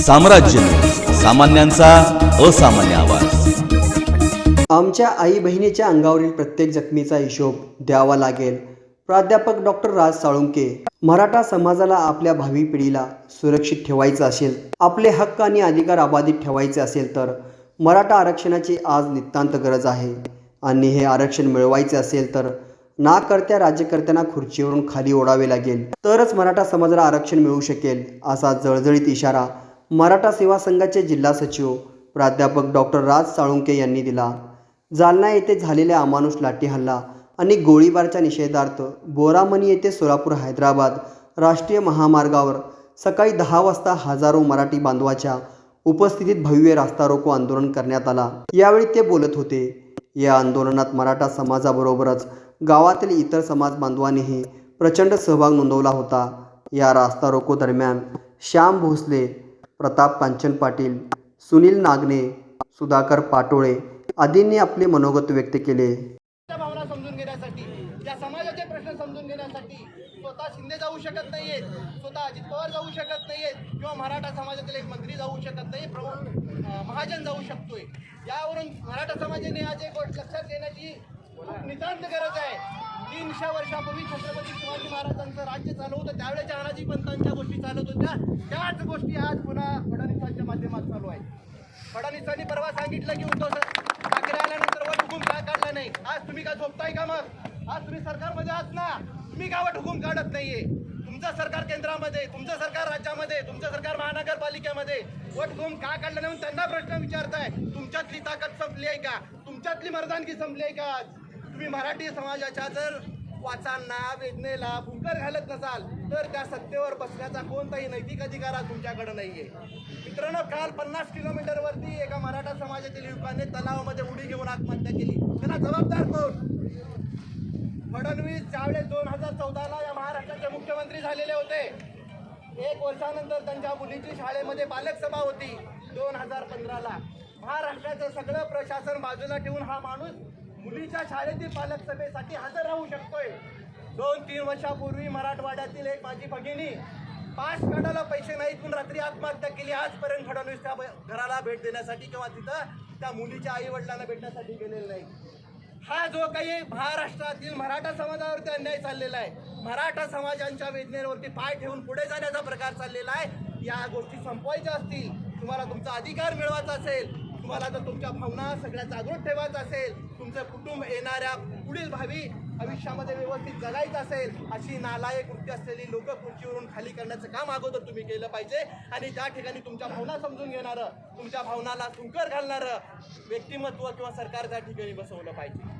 साम्राज्य, सामान्यांचा असामान्य आवाज। आमच्या आई बहिणीच्या अंगावरील प्रत्येक जखमीचा हिशोब द्यावा लागेल। प्राध्यापक डॉक्टर राज साळुंके। मराठा समाजाला आपल्या भावी पिढीला सुरक्षित ठेवायचं असेल, आपले हक्क आणि अधिकार अबाधित ठेवायचे असेल तर मराठा आरक्षणाची आज नितांत गरज आहे। आणि हे आरक्षण मिळवायचे असेल तर नाकर्त्या राज्यकर्त्यांना खुर्चीवरून खाली ओढावे लागेल, तरच मराठा समाजाला आरक्षण मिळू शकेल, असा जळजळीत इशारा मराठा सेवा संघाचे जिल्हा सचिव प्राध्यापक डॉक्टर राज साळुंके यांनी दिला। जालना येथे झालेल्या अमानुष लाठी हल्ला आणि गोळीबारच्या निषेधार्थ बोरामणी येथे सोलापूर हैदराबाद राष्ट्रीय महामार्गावर सकाळी 10 वाजता हजारो मराठी बांधवाच्या उपस्थितीत भव्य रास्ता रोको आंदोलन करण्यात आला। यावेळी ते बोलत होते। या आंदोलनात मराठा समाजाबरोबरच गावातील इतर समाज बांधवांनीही प्रचंड सहभाग नोंदवला होता। या रास्ता रोको दरम्यान श्याम भोसले, प्रताप कांचन पाटील, सुनील नागने, सुधाकर पाटोळे आदींनी आपले मनोगत व्यक्त केले। भावना समजून घेण्यासाठी, या समाजाचे प्रश्न समजून घेण्यासाठी स्वतः शिंदे जाऊ शकत नाहीयेत, स्वतः अजित पवार जाऊ शकत नाहीयेत, किंवा मराठा समाजातील एक मंत्री जाऊ शकत नाही, प्रमुख महाजन जाऊ शकतोय। यावरून मराठा समाजाने आज एक गोष्ट लक्षात घेण्याची नितांत गरज आहे। 300 वर्षापूर्वी छत्रपती शिवाजी महाराजांचं राज्य चालू होतं, त्यावेळेच्या अनाजी पंतांच्या गोष्टी चालत होत्या, त्याच गोष्टी आज पुन्हा फडणवीसांच्या माध्यमात चालू आहेत। फडणवीसांनी परवा सांगितलं की उद्धव ठाकरे आल्यानंतर वट हुकूम का काढला नाही। आज तुम्ही का झोपताय का? मग आज तुम्ही सरकारमध्ये आहात ना, तुम्ही का वट हुकूम काढत नाहीये? तुमचं सरकार केंद्रामध्ये, तुमचं सरकार राज्यामध्ये, तुमचं सरकार महानगरपालिकेमध्ये वट हुकूम का काढला नाही? त्यांना प्रश्न विचारताय। तुमच्यातली ताकद संपली आहे का? तुमच्यातली मर्दानगी संपली आहे का? तुम्ही मराठी समाजाच्या जर वाचांना, वेदनेला फुंकर घालत नसाल तर त्या सत्तेवर बसण्याचा कोणताही नैतिक अधिकार आज तुमच्याकडे नाहीये। मित्रांनो, काल 50 किलोमीटरवरती एका मराठा समाजातील युवकाने तलावामध्ये उडी घेऊन आत्महत्या केली। त्याला जबाबदार कोण? फडणवीस ज्यावेळेस 2014ला या महाराष्ट्राचे मुख्यमंत्री झालेले होते, 1 वर्षानंतर त्यांच्या मुलीची शाळेमध्ये पालक सभा होती। 2015ला महाराष्ट्राचं सगळं प्रशासन बाजूला ठेवून हा माणूस मुलीच्या शाळेतील पालक सभेसाठी हजर राहू शकतोय। 2-3 वर्षापूर्वी मराठवाड्यातील एक माझी भगिनी पास काढायला पैसे नाहीत म्हणून रात्री आत्महत्या केली। आजपर्यंत फडणवीस त्या घराला भेट देण्यासाठी किंवा तिथं त्या मुलीच्या आई वडिलांना भेटण्यासाठी गेलेले नाही। हा जो काही महाराष्ट्रातील मराठा समाजावरती अन्याय चाललेला आहे, मराठा समाजांच्या वेदनेवरती पाय ठेवून पुढे जाण्याचा प्रकार चाललेला आहे, या गोष्टी संपवायच्या असतील, तुम्हाला तुमचा अधिकार मिळवायचा असेल, तुम्हाला जर तुमच्या भावना सगळ्या जागृत ठेवायचं असेल, तुमचं कुटुंब येणाऱ्या पुढील भावी आयुष्यामध्ये व्यवस्थित जगायचं असेल, अशी नालायक कृत्य असलेली लोक खुर्चीवरून खाली करण्याचं काम अगोदर तुम्ही केलं पाहिजे। आणि त्या ठिकाणी तुमच्या भावना समजून घेणारं, तुमच्या भावनाला फुंकर घालणारं व्यक्तिमत्व किंवा सरकार त्या ठिकाणी बसवलं पाहिजे।